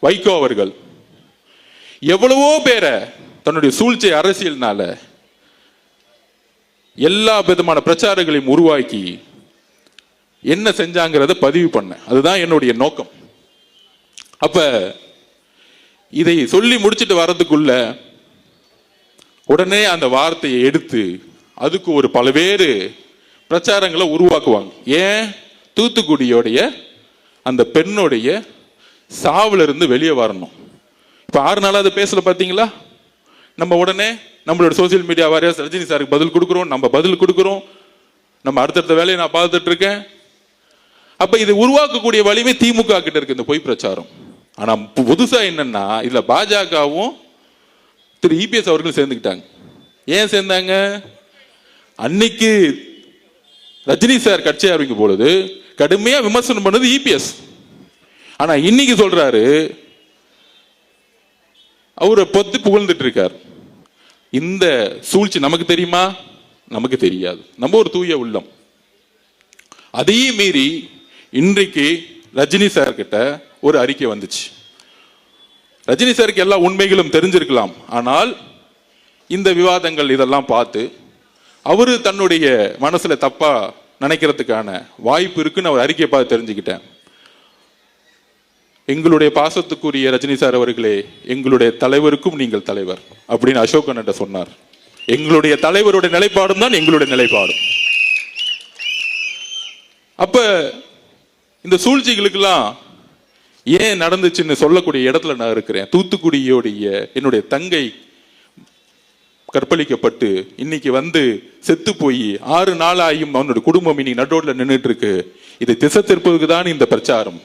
வைகோ அவர்கள் எவ்வளவோ பேரை தன்னுடைய சூழ்ச்சி அரசியல்னால எல்லா விதமான பிரச்சாரங்களையும் உருவாக்கி என்ன செஞ்சாங்கிறத பதிவு பண்ண, அதுதான் என்னுடைய நோக்கம். அப்ப இதை சொல்லி முடிச்சுட்டு வர்றதுக்குள்ள உடனே அந்த வார்த்தையை எடுத்து அதுக்கு ஒரு பல்வேறு பிரச்சாரங்களை உருவாக்குவாங்க. ஏன்? தூத்துக்குடியோடைய அந்த பெண்ணுடைய சாவுல இருந்து வெளியே வரணும். இப்ப 6 நாளா அதை பேசல பாத்தீங்களா? நம்ம உடனே நம்மளோட சோசியல் மீடியா வாரியா ரஜினி சாருக்கு பதில் கொடுக்குறோம், நம்ம பதில் கொடுக்குறோம், நம்ம அடுத்தடுத்த வேலையை நான் பார்த்துட்டு இருக்கேன். அப்ப இது உருவாக்கக்கூடிய வலிமை திமுக கிட்ட இருக்கு இந்த பொய் பிரச்சாரம். ஆனா புதுசா என்னன்னா இதுல பாஜகவும் திரு இபிஎஸ் அவர்கள் சேர்ந்துக்கிட்டாங்க. ஏன் சேர்ந்தாங்க? அன்னைக்கு ரஜினி சார் கட்சி ஆரம்பிக்கும் பொழுது கடுமையா விமர்சனம் பண்ணது இபிஎஸ். ஆனா இன்னைக்கு சொல்றாரு, அவரை பொத்து புகழ்ந்துட்டு இருக்கார். இந்த சூழ்ச்சி நமக்கு தெரியுமா? நமக்கு தெரியாது. நம்ம ஒரு தூய உள்ளம். அதையும் மீறி இன்றைக்கு ரஜினி சார் கிட்ட ஒரு அறிக்கை வந்துச்சு. ரஜினி சாருக்கு எல்லா உண்மைகளும் தெரிஞ்சிருக்கலாம். ஆனால் இந்த விவாதங்கள் இதெல்லாம் பார்த்து அவரு தன்னுடைய மனசுல தப்பா நினைக்கிறதுக்கான வாய்ப்பு இருக்குன்னு அவர் அறிக்கையை பார்த்து தெரிஞ்சுக்கிட்டேன். எங்களுடைய பாசத்துக்குரிய ரஜினி சார் அவர்களே, எங்களுடைய தலைவருக்கும் நீங்கள் தலைவர் அப்படின்னு அசோகன் சொன்னார். எங்களுடைய தலைவருடைய நிலைப்பாடும் தான் எங்களுடைய நிலைப்பாடும். அப்ப இந்த சூழ்ச்சிகளுக்கெல்லாம் ஏன் நடந்துச்சுன்னு சொல்லக்கூடிய இடத்துல நான் இருக்கிறேன். தூத்துக்குடியோடைய என்னுடைய தங்கை கற்பழிக்கப்பட்டு இன்னைக்கு வந்து செத்து போய் 6 நாள் ஆயும் அவனுடைய குடும்பம் இன்னைக்கு நட்டோட்ல நின்றுட்டு இருக்கு. இதை திசை திருப்பதுக்கு தான் இந்த பிரச்சாரம்.